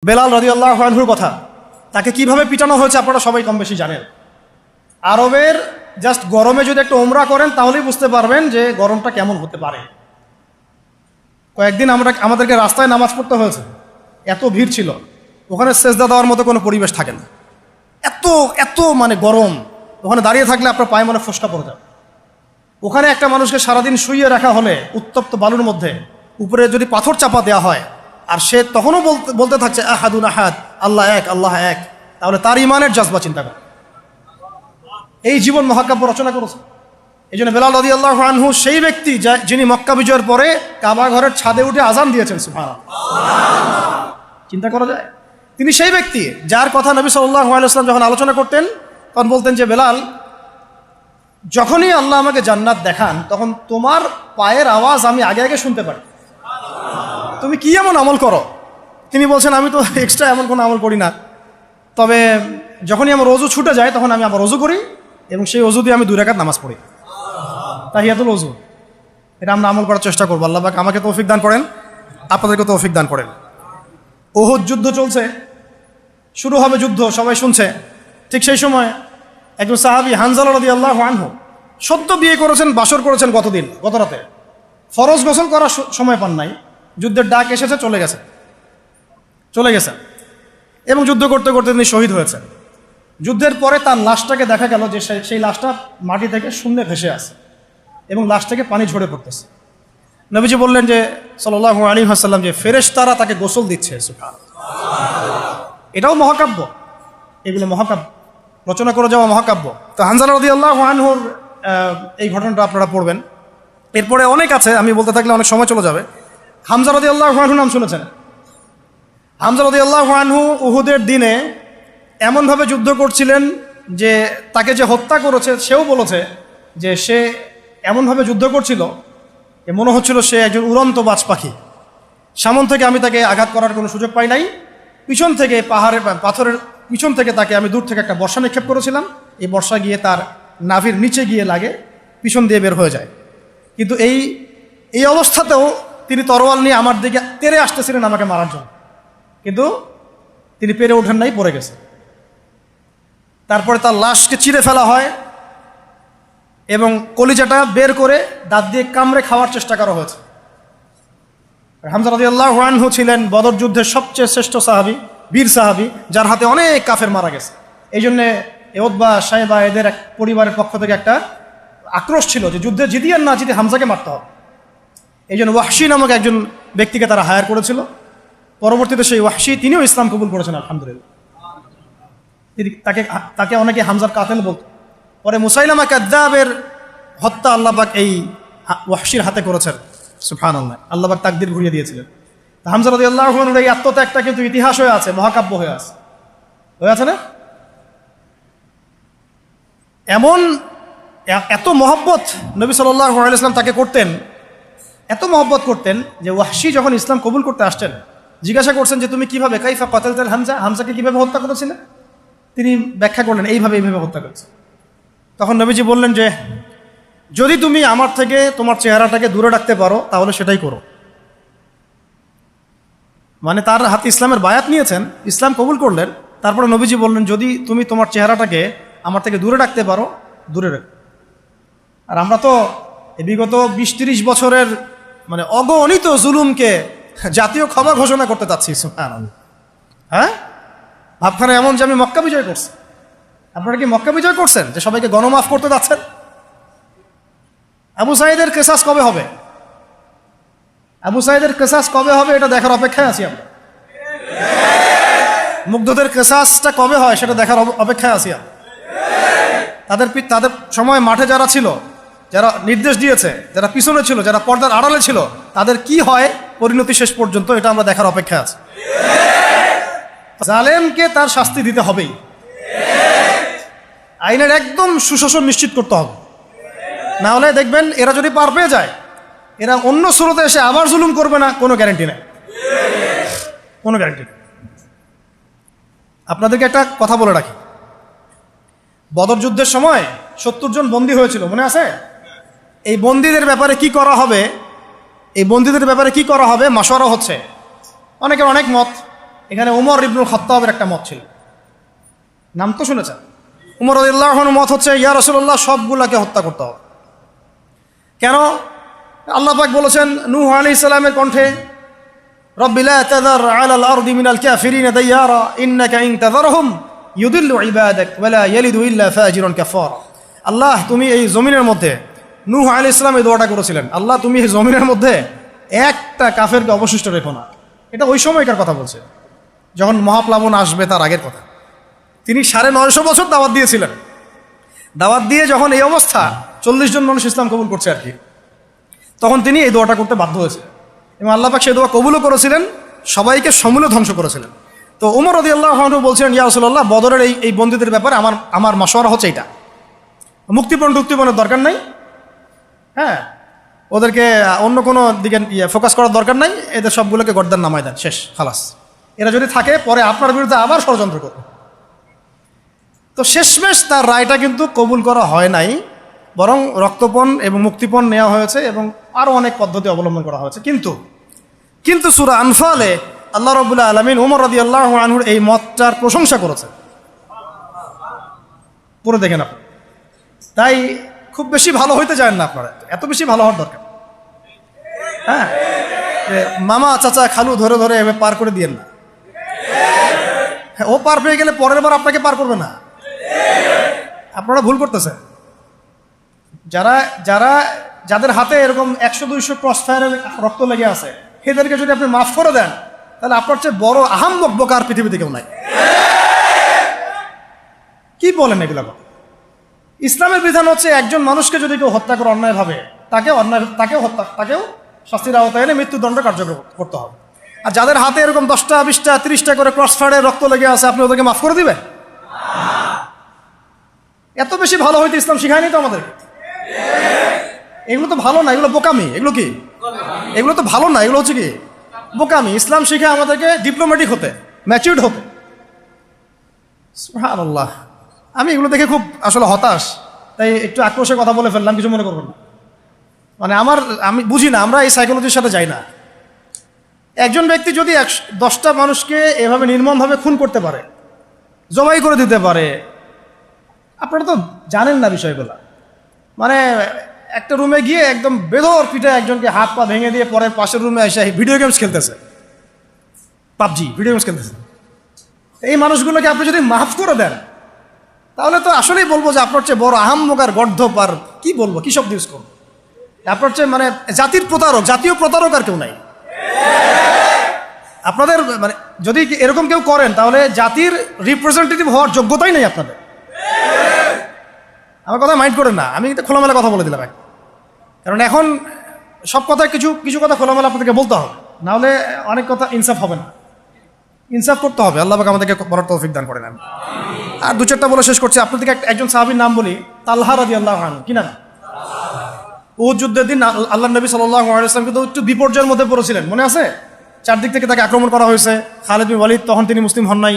বেলাল রাদিয়াল্লাহু আনহুর কথা, তাকে কিভাবে পিটানো হয়েছে আপনারা সবাই কম বেশি জানেন। আরবের জাস্ট গরমে যদি একটু ওমরা করেন তাহলেই বুঝতে পারবেন যে গরমটা কেমন হতে পারে। কয়েকদিন আমাদেরকে রাস্তায় নামাজ পড়তে হয়েছে, এত ভিড় ছিল, ওখানে সেজদা দেওয়ার মতো কোনো পরিবেশ থাকে না, এত এত মানে গরম। ওখানে দাঁড়িয়ে থাকলে আপনার পায়ে মনে ফোসকা পড়ে যাবে। ওখানে একটা মানুষকে সারাদিন শুইয়ে রাখা হলে উত্তপ্ত বালুর মধ্যে, উপরে যদি পাথর চাপা দেওয়া হয়, আর সে তখনও বলতে থাকছে আহাদুন আহাদ, আল্লাহ এক, আল্লাহ এক, তাহলে তার ইমানের জজবা চিন্তা করে। এই জীবন মহাকাব্য রচনা করেছে। এই জন্য বেলাল রাদিয়াল্লাহু আনহু সেই ব্যক্তি যিনি মক্কা বিজয়ের পরে কাবা ঘরের ছাদে উঠে আজান দিয়েছেন। সুবহানাল্লাহ, চিন্তা করা যায়। তিনি সেই ব্যক্তি যার কথা নবী সাল্লাল্লাহু আলাইহি ওয়াসাল্লাম যখন আলোচনা করতেন তখন বলতেন যে বেলাল, যখনই আল্লাহ আমাকে জান্নাত দেখান তখন তোমার পায়ের আওয়াজ আমি আগে আগে শুনতে পারি। তুমি কি এমন আমল করো? তিনি বলছেন, আমি তো এক্সট্রা এমন কোনো আমল করি না, তবে যখনই আমার ওযু ছুটে যায় তখন আমি আবার ওযু করি এবং সেই ওযু দিয়ে আমি 2 রাকাত নামাজ পড়ি, তাহিয়াতুল ওযু। এটা আমরা আমল করার চেষ্টা করবো। আল্লাহ পাক আমাকে তৌফিক দান করেন, আপনাদেরকে তৌফিক দান করেন। উহুদ যুদ্ধ চলছে, শুরু হবে যুদ্ধ, সবাই শুনছে। ঠিক সেই সময় একজন সাহাবী হানজালা রাদিয়াল্লাহু আনহু সদ্য বিয়ে করেছেন, বাসর করেছেন গত রাতে, ফরজ গোসল করার সময় পান নাই, যুদ্ধের ডাক এসেছে, চলে গেছেন এবং যুদ্ধ করতে করতে তিনি শহীদ হয়েছেন। যুদ্ধের পরে তার লাশটাকে দেখা গেল যে সেই লাশটা মাটি থেকে শূন্যে ভেসে আছে এবং লাশ থেকে পানি ঝরে পড়তেছে। নবীজি বললেন যে সাল্লাল্লাহু আলাইহি ওয়াসাল্লাম, যে ফেরেশতারা তাকে গোসল দিচ্ছে। এটাও মহাকাব্য, এগুলো মহাকাব্য, রচনা করে যাওয়া মহাকাব্য। তো হানজালা রাদিয়াল্লাহু আনহুর এই ঘটনাটা আপনারা পড়বেন। এরপরে অনেক আছে, আমি বলতে থাকলে অনেক সময় চলে যাবে। হামজা রাদিয়াল্লাহু আনহু নাম শুনেছেন? হামজা রাদিয়াল্লাহু আনহু উহুদের দিনে এমনভাবে যুদ্ধ করছিলেন যে তাকে যে হত্যা করেছে সেও বলেছে যে সে এমনভাবে যুদ্ধ করছিল যে মনে হচ্ছিল সে একজন উড়ন্ত বাজ পাখি। সামন থেকে আমি তাকে আঘাত করার কোনো সুযোগ পাই নাই, পিছন থেকে পাথরের পিছন থেকে তাকে আমি দূর থেকে একটা বর্ষা নিক্ষেপ করেছিলাম, এই বর্ষা গিয়ে তার নাভির নিচে গিয়ে লাগে, পিছন দিয়ে বের হয়ে যায়। কিন্তু এই অবস্থাতেও তিনি তরোয়াল নিয়ে আমার দিকে তেড়ে আসতেছিলেন আমাকে মারার জন্য, কিন্তু তিনি পেরে ওঠেন নাই, পড়ে গেছে। তারপরে তার লাশকে চিরে ফেলা হয় এবং কলিজাটা বের করে দাঁত দিয়ে কামড়ে খাওয়ার চেষ্টা করা হয়েছে। হামজা রাদিয়াল্লাহু আনহু ছিলেন বদর যুদ্ধের সবচেয়ে শ্রেষ্ঠ সাহাবী, বীর সাহাবী, যার হাতে অনেক কাফের মারা গেছে। এই জন্যে উতবা, সাইবা এদের এক পরিবারের পক্ষ থেকে একটা আক্রোশ ছিল যে যুদ্ধে জিতি আর না জিতে হামজাকে মারতে হবে। এই জন্য ওয়াহশী নামক একজন ব্যক্তিকে তারা হায়ার করেছিল। পরবর্তীতে সেই ওয়াহশী তিনিও ইসলাম কবুল করেছেন, আলহামদুলিল্লাহ। তাকে অনেকে হামজার কাতেল বলত। পরে মুসাইলামা কাযযাবের হত্যা আল্লাহ পাক এই ওয়াহশীর হাতে করেছেন। সুবহানাল্লাহ, আল্লাহ পাক তাকদীর ঘুরিয়ে দিয়েছিলেন। হামজা রাদিয়াল্লাহু আনহুর এই আত্মত্যাগটা কিন্তু ইতিহাস হয়ে আছে, মহাকাব্য হয়ে আছে না? এমন এত মহব্বত নবী সাল্লাল্লাহু আলাইহি ওয়াসাল্লাম তাকে করতেন, এত মহব্বত করতেন যে ওয়াহশী যখন ইসলাম কবুল করতে আসছেন জিজ্ঞাসা করছেন যে তুমি কিভাবে, কাইফা কাতালতাল হামজা, হামজাকে কিভাবে হত্যা করেছিলেন? তিনি ব্যাখ্যা করলেন, এইভাবে হত্যা করেছে। তখন নবীজি বললেন যে যদি তুমি আমার থেকে তোমার চেহারাটাকে দূরে রাখতে পারো তাহলে সেটাই করো। মানে তার হাতে ইসলামের বায়াত নিয়েছেন, ইসলাম কবুল করলেন, তারপরে নবীজি বললেন যদি তুমি তোমার চেহারাটাকে আমার থেকে দূরে রাখতে পারো, দূরে রাখো। আর আমরা তো বিগত 20-30 বছরের মানে অগণিত জুলুমকে জাতীয় ক্ষমা ঘোষণা করতে চাচ্ছি। হ্যাঁ, ভাবখানা এমন যে আমি মক্কা বিজয় করছি। আপনারা কি মক্কা বিজয় করছেন যে সবাইকে গণমাফ করতে যাচ্ছেন? আবু সাঈদের কেসাস কবে হবে? আবু সাঈদের কেসাস কবে হবে এটা দেখার অপেক্ষায় আছি আমরা। মুগ্ধদের কেসাসটা কবে হয় সেটা দেখার অপেক্ষায় আছি আমরা। তাদের সময় মাঠে যারা ছিল, যারা নির্দেশ দিয়েছে, যারা পিছনে ছিল, যারা পর্দার আড়ালে ছিল, তাদের কি হয় পরিণতি শেষ পর্যন্ত, এটা আমরা দেখার অপেক্ষায় আছি। জালেমকে তার শাস্তি দিতে হবেই, আইনের একদম সুশাসন নিশ্চিত করতে হবে। না হলে দেখবেন এরা যদি পার পেয়ে যায়, এরা অন্য স্রোতে এসে আবার জুলুম করবে না, কোনো গ্যারান্টি নেই, কোনো গ্যারান্টি নেই। আপনাদেরকে একটা কথা বলে রাখি, বদর যুদ্ধের সময় 70 জন বন্দী হয়েছিল, মনে আছে? এই বন্দীদের ব্যাপারে কি করা হবে মাশওয়ারা হচ্ছে, অনেকের অনেক মত। এখানে উমর ইবনুল খাত্তাবের একটা মত ছিল, নাম তো শুনেছেন। উমর রাদিয়াল্লাহু আনহুর মত হচ্ছে, ইয়া রাসূলুল্লাহ, সবগুলাকে হত্যা করতে হবে। কেন? আল্লাহ পাক বলেছেন নূহ আলাইহিস সালামের কণ্ঠে, রব্বি লা তাযার আলাল আরদি মিনাল কাফিরিনা দাইয়ারা ইন্নাকা ইন তাযারহুম ইউদিল্লু ইবাদাক ওয়া লা ইয়ালিদু ইল্লা ফাজিরুন কাফারা। আল্লাহ, তুমি এই জমিনের মধ্যে, নূহ আলাইহিস সালাম এই দোয়াটা করেছিলেন, আল্লাহ তুমি এই জমিনের মধ্যে একটা কাফেরকে অবশিষ্ট রেখো না। এটা ওই সময়কার কথা বলছে, যখন মহাপ্লাবন আসবে তার আগের কথা। তিনি 950 বছর দাওয়াত দিয়েছিলেন। দাওয়াত দিয়ে যখন এই অবস্থা, 40 জন মানুষ ইসলাম কবুল করছে আর কি, তখন তিনি এই দোয়াটা করতে বাধ্য হয়েছে এবং আল্লাহ পাক সেই দোয়া কবুলও করেছিলেন, সবাইকে সমূলে ধ্বংস করেছিলেন। তো উমর রাদিয়াল্লাহু আনহু বলছিলেন, ইয়া রাসূলুল্লাহ, বদরের এই বন্দীদের ব্যাপারে আমার মাশওয়ারা হচ্ছে এটা, মুক্তিপণের দরকার নাই। হ্যাঁ, ওদেরকে অন্য কোনো দিকে ফোকাস করার দরকার নাই, এদের সবগুলোকে গর্দান নামায় দেন, শেষ, খালাস। এরা যদি থাকে পরে আপনার বিরুদ্ধে আবার ষড়যন্ত্র করবে। তো শেষমেশ তার রায়টা কিন্তু কবুল করা হয় নাই, বরং রক্তপণ এবং মুক্তিপণ নেওয়া হয়েছে এবং আরও অনেক পদ্ধতি অবলম্বন করা হয়েছে। কিন্তু সূরা আনফালে আল্লাহ রাব্বুল আলামিন উমর রাদিয়াল্লাহু আনহুর এই মতটার প্রশংসা করেছেন, পড়ে দেখেন আপনি। তাই খুব বেশি ভালো হইতে চান না আপনারা, এত বেশি ভালো হওয়ার দরকার। হ্যাঁ, মামা চাচা খালু ধরে ধরে এভাবে পার করে দিয়েন না। ও পার পেয়ে গেলে পরের বার আপনাকে পার করবে না। আপনারা ভুল করতেছেন। যাদের হাতে এরকম 100-200 ক্রস ফায়ারের রক্ত লেগে আছে, এদেরকে যদি আপনি মাফ করে দেন, তাহলে আপনার চেয়ে বড় আহাম্মক বোকা আর পৃথিবীতে কেউ নাই। কি বলেন এগুলা? ইসলামের বিধান হচ্ছে একজন মানুষকে যদি কেউ হত্যা করে অন্যায়ভাবে, তাকেও শাস্তির আওতায় এনে মৃত্যুদণ্ড কার্যকর করতে হবে। আর যাদের হাতে এরকম 10টা 20টা 30টা করে ক্রস ফায়ারের রক্ত লেগে আছে, আপনি ওদেরকে মাফ করে দিবেন? এত বেশি ভালো হইতে ইসলাম শিখায়নি তো আমাদেরকে। এগুলো তো ভালো না, এগুলো বোকামি। এগুলো তো ভালো না, এগুলো হচ্ছে কি বোকামি। ইসলাম শিখে আমাদেরকে ডিপ্লোম্যাটিক হতে, ম্যাচিউরড হতে। সুবহানাল্লাহ। আমি এগুলো দেখে খুব আসলে হতাশ, তাই একটু আক্রোশের কথা বলে ফেললাম, কিছু মনে করবেন না। মানে আমি বুঝি না, আমরা এই সাইকোলজির সাথে যাই না। একজন ব্যক্তি যদি 10টা মানুষকে এভাবে নির্মমভাবে খুন করতে পারে, জবাই করে দিতে পারে, আপনারা তো জানেন না বিষয়গুলো। মানে একটা রুমে গিয়ে একদম বেদর পিঠে একজনকে হাত পা ভেঙে দিয়ে পরে পাশের রুমে এসে ভিডিও গেমস খেলতেছে, পাবজি ভিডিও গেমস খেলতেছে। এই মানুষগুলোকে আপনি যদি মাফ করে দেন, তাহলে তো আসলেই বলবো যে আপনার চেয়ে বড় আহাম্মক আর গর্ধপ আর কি বলবো, কি শব্দ ইউজ করবো, আপনার চেয়ে মানে জাতীয় প্রতারক আর কেউ নাই। আপনাদের মানে যদি এরকম কেউ করেন, তাহলে জাতির রিপ্রেজেন্টেটিভ হওয়ার যোগ্যতাই নেই আপনাদের। আমার কথা মাইন্ড করেন না, আমি খোলামেলা কথা বলে দিলাম। কারণ এখন সব কথা কিছু কথা খোলামেলা আপনাদেরকে বলতে হবে, নাহলে অনেক কথা ইনসাফ হবে না। ইনসাফ করতে হবে। আল্লাহ পাক আমাদেরকে বলার তৌফিক দান করেন। আর 2-4টা বলে শেষ করছি। আপনাদেরকে একজন সাহাবীর নাম বলি, তালহা রাদিয়াল্লাহু আনহু। কি নাম? উহুদ যুদ্ধের দিন আল্লাহ নবী সাল্লাল্লাহু আলাইহি ওয়াসাল্লাম কিন্তু একটু বিপর্যয়ের মধ্যে পড়েছিলেন, মনে আছে? চারদিক থেকে তাকে আক্রমণ করা হয়েছে। খালিদ বিন ওয়ালিদ তখন তিনি মুসলিম হন নাই,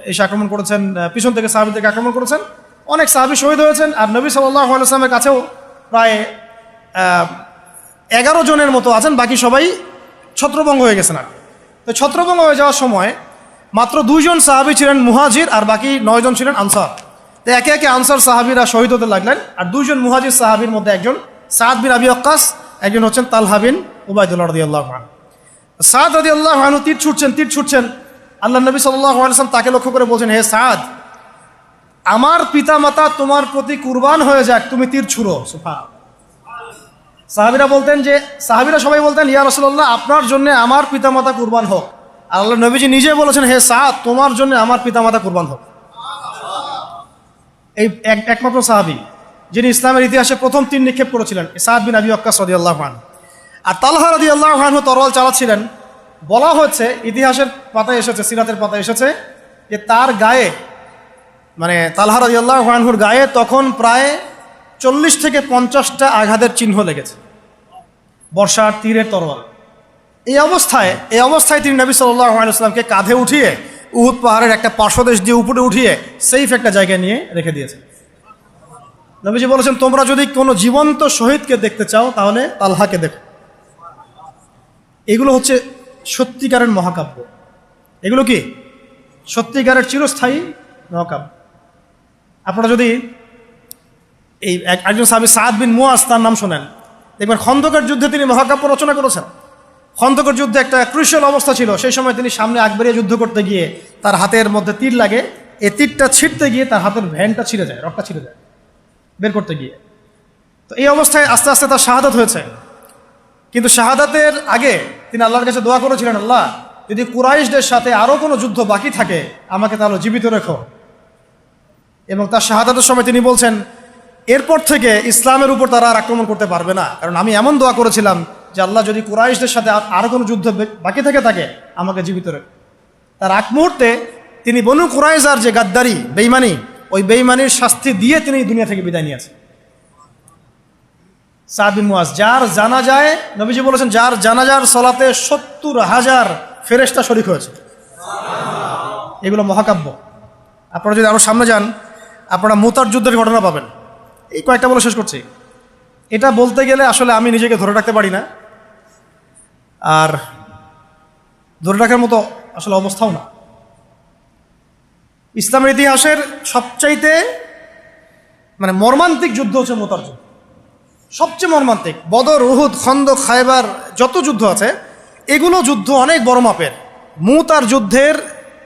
এসে আক্রমণ করেছেন, পিছন থেকে সাহাবীদেরকে আক্রমণ করেছেন, অনেক সাহাবী শহীদ হয়েছেন। আর নবী সাল্লাল্লাহু আলাইহি ওয়াসাল্লামের কাছেও প্রায় 11 জনের মতো আছেন, বাকি সবাই ছত্রভঙ্গ হয়ে গেছেন। আর তো ছত্রভঙ্গ হয়ে যাওয়ার সময় মাত্র 2 জন সাহাবী ছিলেন মুহাজির, আর বাকি 9 জন ছিলেন আনসার। তো একে একে আনসার সাহাবীরা শহীদ হতে লাগলেন। আর 2 জন মুহাজির সাহাবীর মধ্যে একজন সাদ বিন আবি ওয়াক্কাস, একজন হচ্ছেন তালহা বিন উবাইদুল্লাহ রাদিয়াল্লাহু আনহু। সাদ রাদিয়াল্লাহু আনহু তীর ছুটছেন। আল্লাহ নবী সাল্লাল্লাহু আলাইহি ওয়াসাল্লাম তাকে লক্ষ্য করে বলছেন, হে সাদ, আমার পিতামাতা তোমার প্রতি কুরবান হয়ে যাক, তুমি তীর ছুঁড়ো। সুবহানাল্লাহ। সাহাবীরা সবাই বলতেন, ইয়া রাসূলুল্লাহ, আপনার জন্য আমার পিতামাতা কুরবান হোক। আল্লাহ নবীজি নিজে বলেছেন, হে সাদ, তোমার জন্য আমার পিতামাতা কুরবান হোক। এই একমাত্র সাহাবী যিনি ইসলামের ইতিহাসে প্রথম তীর নিক্ষেপ করেছিলেন, সাদ বিন আবি ওয়াক্কাস রাদিয়াল্লাহু আনহু। আর তালহা রাদিয়াল্লাহু আনহু তরোয়াল চালাচ্ছিলেন। বলা হচ্ছে, ইতিহাসের পাতায় এসেছে, সিরাতের পাতায় এসেছে যে তার গায়ে, মানে তালহা রাদিয়াল্লাহু আনহুর গায়ে তখন প্রায় 40 থেকে 50টা আঘাতের চিহ্ন লেগেছে, বর্ষার তীরের তরোয়াল। এই অবস্থায় তিনি নবী সাল্লাল্লাহু আলাইহি ওয়াসাল্লামকে কাঁধে উঠিয়ে উহুদ পাহাড়ের একটা পার্শ্বদেশ দিয়ে উপরে উঠিয়ে সেফ একটা জায়গায় নিয়ে রেখে দিয়েছে। নবীজি বলেছেন, তোমরা যদি কোনো জীবন্ত শহীদকে দেখতে চাও, তাহলে তালহাকে দেখো। এগুলো হচ্ছে সত্যিকারের মহাকাব্য। এগুলো কি সত্যিকারের চিরস্থায়ী মহাকাব্য। আপনারা যদি এই একজন সাহাবী সাদ বিন মুয়াজ তার নাম শোনেন, দেখবেন খন্দকের যুদ্ধে তিনি মহাকাব্য রচনা করেছেন। খন্দকের যুদ্ধে একটা ক্রুশিয়াল অবস্থা ছিল, সেই সময় তিনি সামনে আগ বাড়িয়ে যুদ্ধ করতে গিয়ে তার হাতের মধ্যে তীর লাগে, এই তীরটা ছিঁড়তে গিয়ে তার হাতের ভ্যানটা ছিঁড়ে যায়, রক্তটা ছিঁড়ে যায় বের করতে গিয়ে। তো এই অবস্থায় আস্তে আস্তে তার শাহাদাত হয়েছে। কিন্তু শাহাদাতের আগে তিনি আল্লাহর কাছে দোয়া করেছিলেন, আল্লাহ যদি কুরাইশদের সাথে আরও কোনো যুদ্ধ বাকি থাকে আমাকে তাহলে জীবিত রেখো। এবং তার শাহাদাতের সময় তিনি বলছেন, এরপর থেকে ইসলামের উপর তারা আর আক্রমণ করতে পারবে না, কারণ আমি এমন দোয়া করেছিলাম যে আল্লাহ যদি কুরাইশদের সাথে আরও কোনো যুদ্ধ বাকি থাকে আমাকে জীবিত রেখো। তার আগ মুহূর্তে তিনি বনু কুরাইজার যে গাদ্দারি বেইমানি, ওই বেইমানির শাস্তি দিয়ে তিনি দুনিয়া থেকে বিদায় নিয়েছেন। সাদ বিন মুয়াজ, যার জানাজায় নবীজি বলেছেন যার জানাজার সলাতে 70,000 ফেরেশতা শরীক হয়েছে। এগুলো মহাকাব্য। আপনারা যদি আরো সামনে যান আপনারা মুতার যুদ্ধের ঘটনা পাবেন। এই কয়েকটা বলে শেষ করছি। এটা বলতে গেলে আসলে আমি নিজেকে ধরে রাখতে পারি না, আর ধরে রাখার মতো আসলে অবস্থাও না। ইসলামের ইতিহাসের সবচাইতে মর্মান্তিক যুদ্ধ হচ্ছে মুতার যুদ্ধ, সবচেয়ে মর্মান্তিক। বদর, উহুদ, খন্দক, খায়বার যত যুদ্ধ আছে এগুলো যুদ্ধ অনেক বড় মাপের। মুতার যুদ্ধের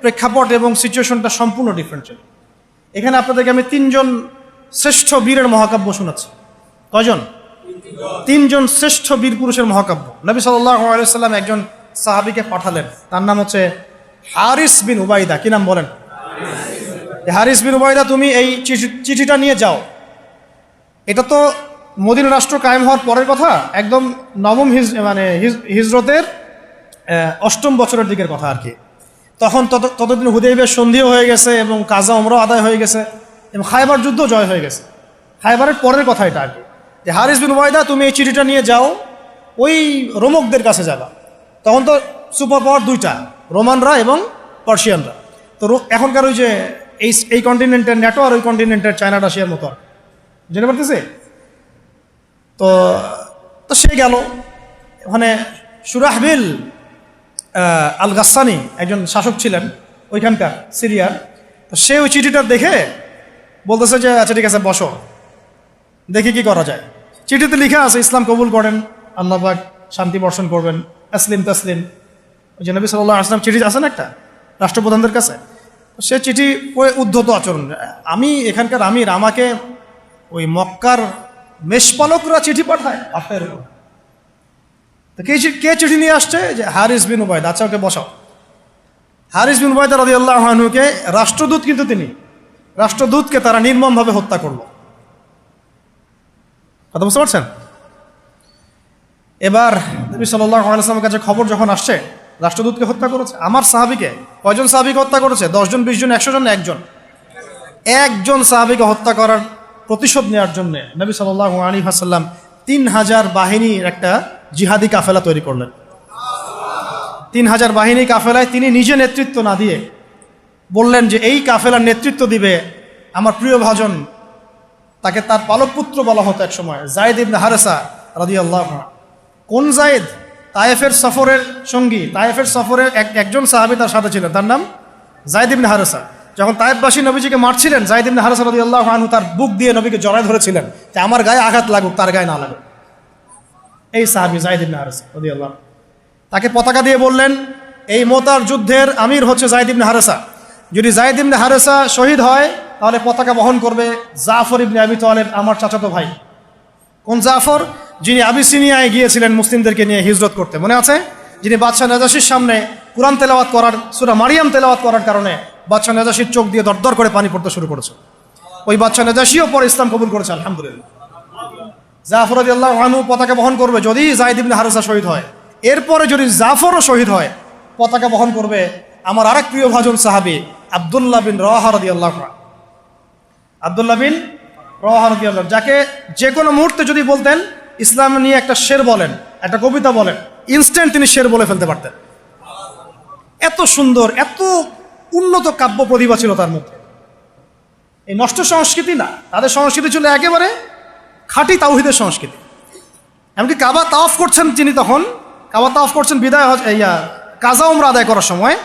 প্রেক্ষাপট এবং সিচুয়েশনটা সম্পূর্ণ ডিফারেন্ট ছিল। এখানে আপনাদেরকে আমি 3 জন শ্রেষ্ঠ বীরের মহাকাব্য শোনাচ্ছি। কয়জন? 3 জন শ্রেষ্ঠ বীর পুরুষের মহাকাব্য। নবী সাল্লাল্লাহু আলাইহি ওয়াসাল্লাম একজন সাহাবীকে পাঠালেন, তার নাম হচ্ছে হারিস বিন উবাইদা। কি নাম বলেন? হারিস বিন উবাইদা, তুমি এই চিঠিটা নিয়ে যাও। এটা তো মদিনা রাষ্ট্র কায়েম হওয়ার পরের কথা, একদম নবম হিজরতের 8ম বছরের দিকের কথা আর কি। তখন ততদিন হুদাইবিয়ার সন্ধিও হয়ে গেছে এবং কাজা ওমরাও আদায় হয়ে গেছে এবং খায়বার যুদ্ধ জয় হয়ে গেছে। খায়বারের পরের কথা এটা আর কি, যে হারিস বিন উবাইদা তুমি এই চিঠিটা নিয়ে যাও, ওই রোমকদের কাছে যাবা। তখন তো সুপার পাওয়ার 2টা, রোমানরা এবং পার্সিয়ানরা। তো এখনকার ওই যে এই কন্টিনেন্টের ন্যাটো আর ওই কন্টিনেন্টের চায়না রাশিয়ার মতো আর জেনে পারতেছে। তো সে গেল ওখানে। সুরাহবিল আল গাসানি একজন শাসক ছিলেন ওইখানকার সিরিয়ার। তো সে ওই চিঠিটা দেখে বলতেছে যে আচ্ছা ঠিক আছে বসো, দেখি কি করা যায়। চিঠিতে লেখা আছে ইসলাম কবুল করেন, আল্লাহ পাক শান্তি বর্ষণ করবেন, আসলিম তাসলিম। ওই যে নবী সাল্লাল্লাহু আলাইহি ওয়াসাল্লাম চিঠি আছে না একটা রাষ্ট্রপ্রধানদের কাছে, সে চিঠি উদ্ধত আচরণ। আমি এখানকার আমির, আমাকে ওই মক্কার মেষপালকরা চিঠি পাঠায় আপনার। তো কে চিঠি নিয়ে আসছে? যে হারিস বিন উবাইদা। আচ্ছা ওকে বসাও। হারিস বিন উবাইদা রাদিয়াল্লাহু আনহুকে রাষ্ট্রদূত, কিন্তু তিনি রাষ্ট্রদূতকে তারা নির্মমভাবে হত্যা করলো। কথা বুঝতে পারছেন? এবার নবী সাল্লাল্লাহু আলাইহি ওয়াসাল্লামের কাছে খবর যখন আসছে রাষ্ট্রদূতকে হত্যা করেছে, আমার সাহাবীকে, কয়জন সাহাবীকে হত্যা করেছে? 10 জন, 20 জন, 100 জন? একজন সাহাবীকে হত্যা করার প্রতিশোধ নেওয়ার জন্য নবী সাল্লাল্লাহু আলাইহি ওয়াসাল্লাম 3000 বাহিনীর একটা জিহাদি কাফেলা তৈরি করলেন। 3000 বাহিনী কাফেলায় তিনি নিজে নেতৃত্ব না দিয়ে বললেন যে এই কাফেলার নেতৃত্ব দিবে আমার প্রিয় ভাজন, তাকে তার পালক পুত্র বলা হতো এক সময়, যায়েদ ইবনে হারেসা রাদিয়াল্লাহু আনহু। কোন যায়েদ? তায়েফের সফরের সঙ্গী, তায়েফের সফরের একজন সাহাবী তার সাথে ছিলেন, তার নাম যায়েদ ইবনে হারেসা। যখন তায়েফবাসী নবীজিকে মারছিলেন, যায়েদ ইবনে হারেসা রাদিয়াল্লাহু আনহু তার বুক দিয়ে নবীকে জড়ায় ধরেছিলেন যে আমার গায়ে আঘাত লাগুক, তার গায়ে না লাগুক। এই সাহাবী যায়েদ ইবনে হারেসা রাদিয়াল্লাহু, তাকে পতাকা দিয়ে বললেন এই মুতার যুদ্ধের আমির হচ্ছে যায়েদ ইবনে হারেসা। যদি যায়েদ ইবনে হারেসা শহীদ হয় তাহলে পতাকা বহন করবে জাফর ইবনে আবি তালেব, আমার চাচাতো ভাই। কোন জাফর? যিনি আবিসিনিয়ায় গিয়েছিলেন মুসলিমদেরকে নিয়ে হিজরত করতে, মনে আছে? যিনি বাদশাহ নাজাশির সামনে কুরআন তেলাওয়াত করার, সূরা মারিয়াম তেলাওয়াত করার কারণে বাদশাহ নাজাশির চোখ দিয়ে দরদর করে পানি পড়তে শুরু করেছে। ওই বাদশাহ নাজাশিও পরে ইসলাম কবুল করেছে, আলহামদুলিল্লাহ। জাফর রাদিয়াল্লাহু আনহু পতাকা বহন করবে যদি যায়েদ ইবনে হারেসা শহীদ হয়। এরপরে যদি জাফরও শহীদ হয়, পতাকা বহন করবে আমার আরেক প্রিয় ভাজন সাহাবী আব্দুল্লাহ বিন রওয়াহা রাদিয়াল্লাহু আনহু। আব্দুল্লাহ বিন রওয়াহা রাদিয়াল্লাহু, যাকে যে কোনো মুহূর্তে যদি বলতেন ইসলাম নিয়ে একটা শের বলেন, একটা কবিতা বলেন, ইনস্ট্যান্ট তিনি শের বলে ফেলতে পারতেন। এত সুন্দর, এত উন্নত কাব্য প্রতিভা ছিল তার মধ্যে। এই নষ্ট সংস্কৃতি না, তাদের সংস্কৃতি ছিল একেবারে খাঁটি তাওহীদের সংস্কৃতি। এমনকি কাবা তাওয়াফ করছেন তিনি, তখন কাবা তাওয়াফ করছেন বিদায় কাজা উমরা আদায় করার সময়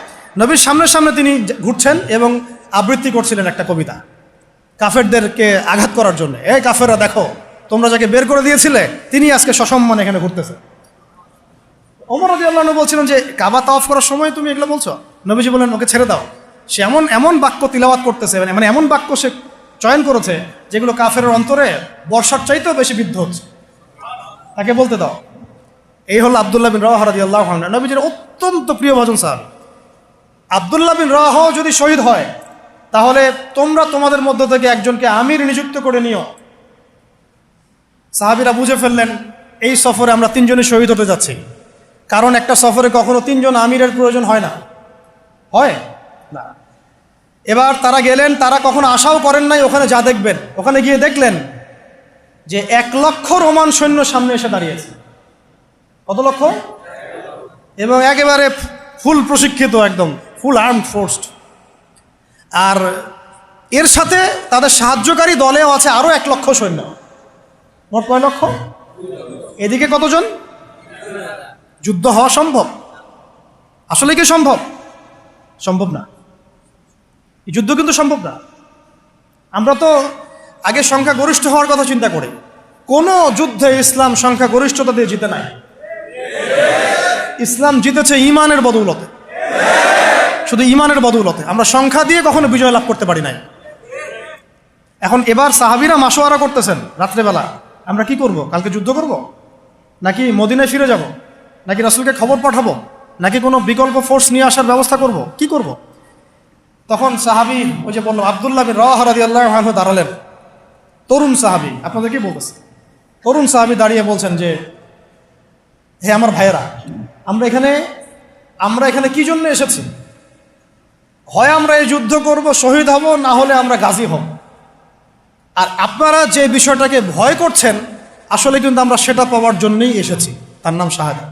নবীর সামনে সামনে তিনি ঘুরছেন এবং আবৃত্তি করছিলেন একটা কবিতা কাফেরদেরকে আঘাত করার জন্য। এই কাফেররা দেখো, তোমরা যাকে বের করে দিয়েছিলে তিনি আজকে সসম্মানে এখানে ঘুরতেছে। ওমর রাদিয়াল্লাহু আনহু বলছিলেন যে কাবা তাওয়াফ করার সময় তুমি এগুলো বলছো? নবীজি বললেন ওকে ছেড়ে দাও, সে এমন এমন বাক্য তিলাওয়াত করতেছে, মানে এমন বাক্য সে চয়ন করেছে যেগুলো কাফেরের অন্তরে বর্ষার চাইতেও বেশি বিদ্ধ হচ্ছে, তাকে বলতে দাও। এই হলো আব্দুল্লাহ বিন রাওয়াহা রাদিয়াল্লাহু আনহু, নবীজির অত্যন্ত প্রিয় ভাজন সাহাবী। আব্দুল্লাহ বিন রাওয়াহা যদি শহীদ হয় তাহলে তোমরা তোমাদের মধ্য থেকে একজনকে আমির নিযুক্ত করে নিও। সাহাবীরা বুঝে ফেললেন এই সফরে আমরা তিনজনই শহীদ হতে যাচ্ছি, কারণ একটা সফরে কখনো তিনজন আমিরের প্রয়োজন হয় না, হয় না। এবার তারা গেলেন, তারা কখনো আশাও করেন নাই ওখানে যা দেখবেন। ওখানে গিয়ে দেখলেন যে 1,00,000 রোমান সৈন্য সামনে এসে দাঁড়িয়েছে। কত লক্ষ? এবং একেবারে ফুল প্রশিক্ষিত, একদম ফুল আর্মড ফোর্সড। আর এর সাথে তাদের সাহায্যকারী দলেও আছে আরো 1,00,000 সৈন্য। মোট কয় লক্ষ? এদিকে কতজন? যুদ্ধ হওয়া সম্ভব? আসলে কি সম্ভব? সম্ভব না। এই যুদ্ধ কিন্তু সম্ভব না। আমরা তো আগে সংখ্যাগরিষ্ঠ হওয়ার কথা চিন্তা করি। কোন যুদ্ধে ইসলাম সংখ্যাগরিষ্ঠতা দিয়ে জিতে নাই। ইসলাম জিতেছে ইমানের বদৌলতে, শুধু ইমানের বদৌলতে। আমরা সংখ্যা দিয়ে কখনো বিজয় লাভ করতে পারি নাই। এখন এবার সাহাবীরা মাশওয়ারা করতেছেন রাত্রেবেলা, আমরা কি করব? কালকে যুদ্ধ করব, নাকি মদিনায় ফিরে যাব, নাকি রাসূলকে খবর পাঠাবো, নাকি কোনো বিকল্প ফোর্স নিয়ে আসার ব্যবস্থা করব, কি করব? তখন সাহাবী, ওই যে বললাম আব্দুল্লাহ বিন রাওয়াহা রাদিয়াল্লাহু আনহু দাঁড়ালেন। তরুণ সাহাবী, আপনাদের কি বলতেছে? তরুণ সাহাবী দাঁড়িয়ে বলছেন যে হে আমার ভাইয়েরা, আমরা এখানে কি জন্য এসেছি? হয় আমরা এই যুদ্ধ করব, শহীদ হব, না হলে আমরা গাজী হব। আর আপনারা যে বিষয়টাকে ভয় করছেন আসলে কিন্তু আমরা সেটা পাওয়ার জন্যই এসেছি, তার নাম শাহাদাত।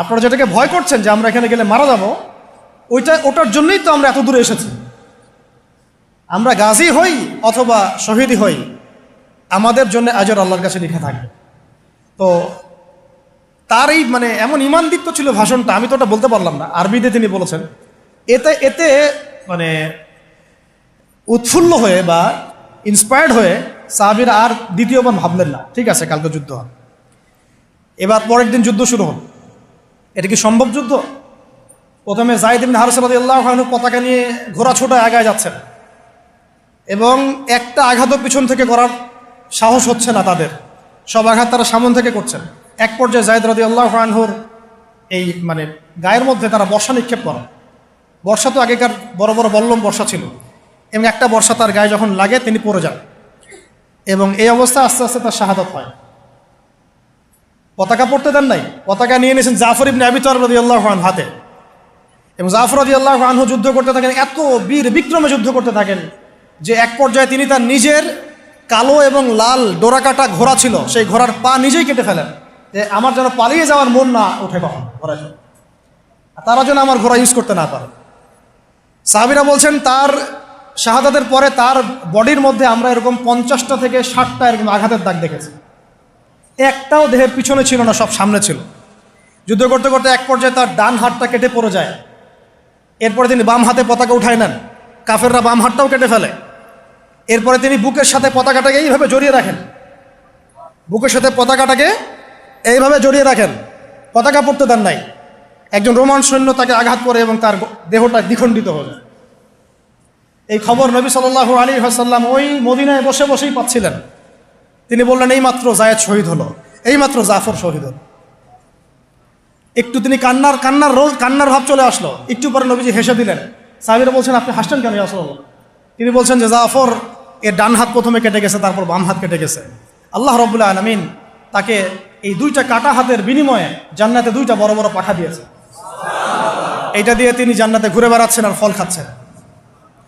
আপনারা যেটাকে ভয় করছেন যে আমরা এখানে গেলে মারা যাব, ওটার জন্যই তো আমরা এত দূরে এসেছি। আমরা গাজী হই অথবা শহীদই হই, আমাদের জন্য আজর আল্লাহর কাছে লেখা থাকবে। তো তার এই মানে এমন ইমান দীপ্ত ছিল ভাষণটা, আমি তো ওটা বলতে পারলাম না, আরবিতে তিনি বলেছেন। এতে মানে উৎফুল্ল হয়ে বা ইন্সপায়ার্ড হয়ে সাহাবীরা আর দ্বিতীয়বার ভাবলেন না, ঠিক আছে কালকে যুদ্ধ হবে। এবার পরের দিন যুদ্ধ শুরু হল। এটা কি সম্ভব যুদ্ধ? প্রথমে যায়েদ ইবনে হারিসা রাদিয়াল্লাহু আনহু পতাকা নিয়ে ঘোড়া ছোটায় আগায় যাচ্ছেন এবং একটা আঘাতও পিছন থেকে করার সাহস হচ্ছে না তাদের, সব আঘাত তারা সামন থেকে করছেন। এক পর্যায়ে যায়েদ রাদিয়াল্লাহু আনহুর এই মানে গায়ের মধ্যে তারা বর্ষা নিক্ষেপ করে। বর্ষা তো আগেকার বড় বড় বল্লম বর্ষা ছিল, এবং একটা বর্ষা তার গায়ে যখন লাগে তিনি পড়ে যান, এবং এই অবস্থায় আস্তে আস্তে তার শাহাদাত হয়। পতাকা পড়তে দেন নাই, পতাকা নিয়ে নিয়েছেন জাফর ইবনে আবি তালিব রাদিয়াল্লাহু আনহু হাতে, এবং জাফর রাদিয়াল্লাহু আনহু যুদ্ধ করতে থাকেন, এত বীর বিক্রমে যুদ্ধ করতে থাকেন যে এক পর্যায়ে তিনি তার নিজের কালো এবং লাল ডোরাকাটা ঘোড়া ছিল, সেই ঘোড়ার পা নিজেই কেটে ফেলেন, যে আমার যেন পালিয়ে যাওয়ার মন না ওঠে কখন ঘোড়া, তারা যেন আমার ঘোড়া ইউজ করতে না পারে। সাহাবীরা বলছেন তার শাহাদাতের পরে তার বডির মধ্যে আমরা এরকম 50টা থেকে 60টা এরকম আঘাতের দাগ দেখেছি। একটাও দেহের পিছনে ছিল না, সব সামনে ছিল। যুদ্ধ করতে করতে এক পর্যায়ে তার ডান হাতটা কেটে পড়ে যায়। এরপরে তিনি বাম হাতে পতাকা উঠায় নেন, কাফেররা বাম হাতটাও কেটে ফেলে। এরপরে তিনি বুকের সাথে পতাকাটাকে এইভাবে জড়িয়ে রাখেন, বুকের সাথে পতাকাটাকে এইভাবে জড়িয়ে রাখেন, পতাকা পড়তে দেন নাই। একজন রোমান সৈন্য তাকে আঘাত করে এবং তার দেহটা দ্বিখণ্ডিত হয়ে যায়। এই খবর নবী সাল্লাল্লাহু আলাইহি ওয়াসাল্লাম ওই মদিনায় বসে বসেই পাচ্ছিলেন। তিনি বললেন এইমাত্র যায়েদ শহীদ হলো, এইমাত্র জাফর শহীদ হলো। একটু তিনি কান্নার ভাব চলে আসলো। একটু পরে নবীজি হেসে দিলেন। সাহাবীরা বলছেন আপনি হাসছেন কেন ইয়া রাসূলুল্লাহ? তিনি বলছেন যে জাফর এর ডান হাত প্রথমে কেটে গেছে, তারপর বাম হাত কেটে গেছে। আল্লাহ রাব্বুল আলামিন তাকে এই দুইটা কাটা হাতের বিনিময়ে জান্নাতে দুইটা বড় বড় পাখা দিয়েছে। এইটা দিয়ে তিনি জান্নাতে ঘুরে বেড়াচ্ছেন আর ফল খাচ্ছেন।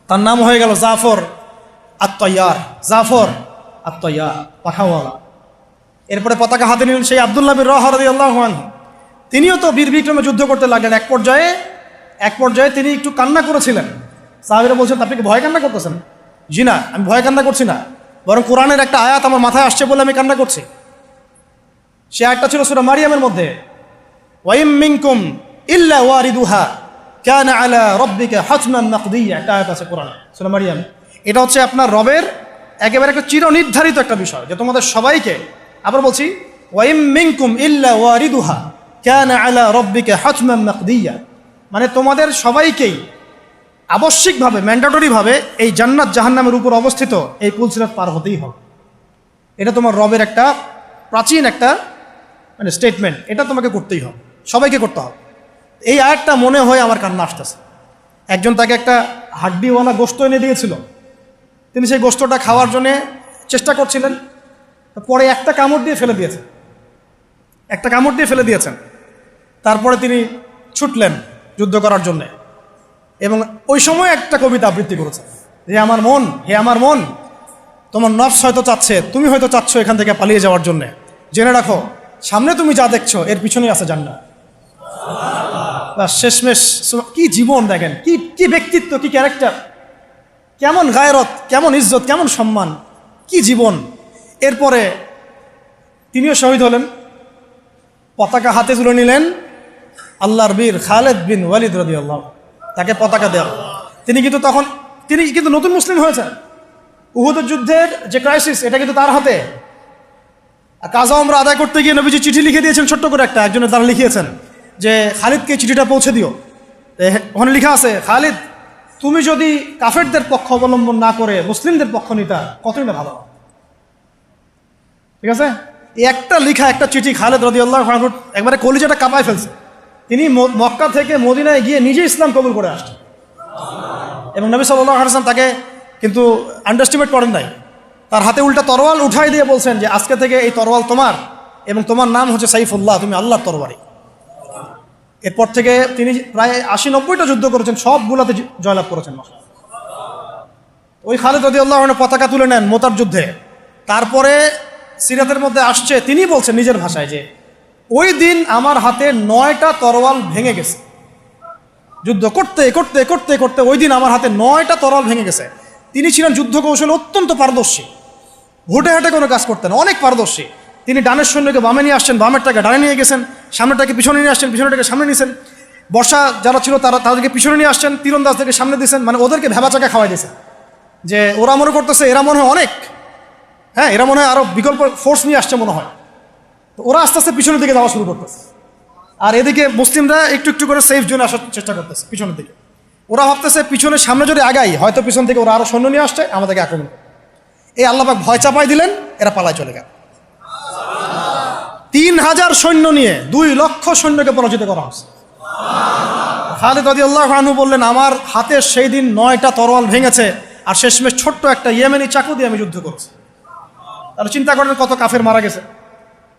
তার নাম হয়ে গেল জাফর আত-তাইয়ার, জাফর আত-তাইয়ার, পাখাওয়ালা। এরপরে পতাকা হাতে নিলেন সেই আব্দুল্লাহ বিন রাওয়াহা রাদিয়াল্লাহু আনহু। তিনিও তো বীর বিক্রমে যুদ্ধ করতে লাগলেন। এক পর্যায়ে তিনি একটু কান্না করেছিলেন। সাহাবীরা বলছেন আপনি কি ভয় কান্না করতেছেন? জি না, আমি ভয় কান্না করছি না, বরং কোরআনের একটা আয়াত আমার মাথায় আসছে বলে আমি কান্না করছি। সে আয়াতটা ছিল সূরা মারিয়ামের মধ্যে, ওয়াইম মিনকুম ইল্লা ওয়ারিদুহা কানা আলা রাব্বিকা হাতমান মাকদিয়া, একটা আয়াত আছে কোরআনে সূরা মারইয়াম। এটা হচ্ছে আপনার রবের একেবারে একটা চিরনির্ধারিত একটা বিষয় যে তোমাদের সবাইকে, আবার বলছি, ওয়া ইম মিনকুম ইল্লা ওয়ারিদুহা কানা আলা রাব্বিকা হাতমান মাকদিয়া, মানে তোমাদের সবাইকেই আবশ্যিকভাবে, ম্যান্ডেটরিভাবে এই জান্নাত জাহান্নামের উপর অবস্থিত এই পুলসিরাত পার হতেই হবে। এটা তোমার রবের একটা প্রাচীন একটা মানে স্টেটমেন্ট, এটা তোমাকে করতেই হবে, সবাইকে করতে হবে। এই আয়াতটা মনে হয় আমার কান্না আসতেছে। একজন তাকে একটা হাড্ডিওয়ালা গোশত এনে দিয়েছিল, তিনি সেই গোশতটা খাওয়ার জন্যে চেষ্টা করছিলেন, পরে একটা কামড় দিয়ে ফেলে দিয়েছেন। তারপরে তিনি ছুটলেন যুদ্ধ করার জন্যে, এবং ওই সময় একটা কবিতা আবৃত্তি করেছেন, হে আমার মন, তোমার নফস হয়তো চাচ্ছে, তুমি হয়তো চাচ্ছ এখান থেকে পালিয়ে যাওয়ার জন্যে, জেনে রাখো সামনে তুমি যা দেখছো এর পিছনেই আছে জান্নাত। শেষমেশ কি জীবন দেখেন, কি ব্যক্তিত্ব, কি ক্যারেক্টার, কেমন গায়রত, কেমন ইজ্জত, কেমন সম্মান, কি জীবন। এরপরে তিনিও শহীদ হলেন, পতাকা হাতে তুলে নিলেন আল্লাহর বীর খালেদ বিন ওয়ালিদ রাদিয়াল্লাহু, তাকে পতাকা দেওয়া। তিনি কিন্তু নতুন মুসলিম হয়েছেন। উহুদের যুদ্ধের যে ক্রাইসিস, এটা কিন্তু তার হাতে। কাজা ওমরা আদায় করতে গিয়ে নবীজি চিঠি লিখে দিয়েছেন, ছোট্ট করে একজনের দ্বারা লিখিয়েছেন যে খালিদকে চিঠিটা পৌঁছে দিও। ওখানে লেখা আছে, খালিদ তুমি যদি কাফেরদের পক্ষ অবলম্বন না করে মুসলিমদের পক্ষ নিতা কতই না ভালো। ঠিক আছে, এই একটা লেখা, একটা চিঠি খালিদ রাদিয়াল্লাহু আনহু একবারে কলিজাটা কাঁপায় ফেলছে। তিনি মক্কা থেকে মদিনায় গিয়ে নিজে ইসলাম কবুল করে আসছেন, এবং নবী সাল্লাল্লাহু আলাইহি ওয়াসাল্লাম তাকে কিন্তু আন্ডারস্টিমেট করেন নাই। তার হাতে উল্টা তরোয়াল উঠাই দিয়ে বলছেন যে আজকে থেকে এই তরোয়াল তোমার, এবং তোমার নাম হচ্ছে সাইফুল্লাহ, তুমি আল্লাহর তরবারি। এরপর থেকে তিনি প্রায় 80-90টা যুদ্ধ করেছেন, সবগুলোতে জয়লাভ করেছেন। ওই খালিদ রাদিয়াল্লাহু আনহু পতাকা তুলে নেন মোতার যুদ্ধে। তারপরে সিরাতের মধ্যে আসছে, তিনি বলছেন নিজের ভাষায় যে ওই দিন আমার হাতে 9টা তরোয়াল ভেঙে গেছে। যুদ্ধ করতে করতে করতে করতে ওই দিন আমার হাতে 9টা তরোয়াল ভেঙে গেছে। তিনি ছিলেন যুদ্ধ কৌশলে অত্যন্ত পারদর্শী, হুটে হাটে কোনো কাজ করতেন, অনেক পারদর্শী। তিনি ডানের সৈন্যকে বামে নিয়ে আসছেন, বামেরটাকে ডানে নিয়ে গেছেন, সামনেটাকে পিছনে নিয়ে আসছেন, পিছনেটাকে সামনে নিয়েছেন। বর্ষা যারা ছিল তাদেরকে পিছনে নিয়ে আসছেন, তীরন্দাজদেরকে সামনে দিয়েছেন, মানে ওদেরকে ভেবাচাকা খাওয়াই দিয়েছেন যে ওরা মনে করতেছে এরা মনে হয় অনেক, হ্যাঁ এরা মনে হয় আরো বিকল্প ফোর্স নিয়ে আসছে মনে হয়। তো ওরা আস্তে আস্তে পিছনের দিকে যাওয়া শুরু করতেছে, আর এদিকে মুসলিমরা একটু একটু করে সেফ জোনে আসার চেষ্টা করতেছে পিছনের দিকে। ওরা ভাবতেছে পিছনের সামনে যদি আগাই হয়তো পিছন থেকে ওরা আরো সৈন্য নিয়ে আসছে, আমাদেরকে আক্রমণ করে। এই আল্লাহ পাক ভয় চাপাই দিলেন, এরা পালায় চলে গেল। 3000 সৈন্য নিয়ে 2 লক্ষ সৈন্যকে পরাজিত করা হয়েছে। খালিদ রাদিয়াল্লাহু আনহু বললেন আমার হাতে সেই দিন 9টা তরোয়াল ভেঙেছে, আর শেষমেশ ছোট্ট একটা ইয়েমেনি চাকু দিয়ে আমি যুদ্ধ করেছি। তাহলে চিন্তা করেন কত কাফের মারা গেছে।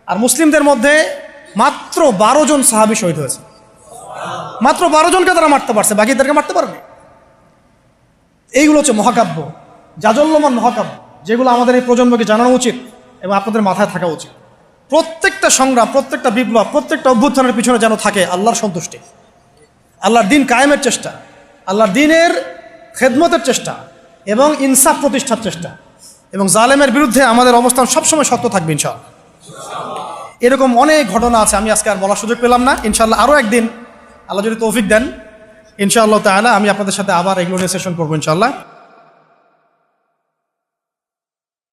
আর মুসলিমদের মধ্যে মাত্র 12 জন সাহাবী শহীদ হয়েছে, মাত্র 12 জনকে তারা মারতে পারছে, বাকিদেরকে মারতে পারেনি। এইগুলো হচ্ছে মহাকাব্য, জাজল্যমান মহাকাব্য, যেগুলো আমাদের এই প্রজন্মকে জানানো উচিত এবং আপনাদের মাথায় থাকা উচিত। প্রত্যেকটা সংগ্রাম, প্রত্যেকটা বিপ্লব, প্রত্যেকটা অভ্যুত্থানের পিছনে যেন থাকে আল্লাহর সন্তুষ্টি, আল্লাহর দিন কায়েমের চেষ্টা, আল্লাহর দিনের খেদমতের চেষ্টা এবং ইনসাফ প্রতিষ্ঠার চেষ্টা, এবং জালেমের বিরুদ্ধে আমাদের অবস্থান সবসময় সত্য থাকবে ইনশাআল্লাহ। এরকম অনেক ঘটনা আছে, আমি আজকে আর বলার সুযোগ পেলাম না। ইনশাআল্লাহ আরও একদিন আল্লাহ যদি তৌফিক দেন ইনশাআল্লাহ তাআলা আমি আপনাদের সাথে আবার এগুলো নিয়ে সেশন করবো ইনশাআল্লাহ।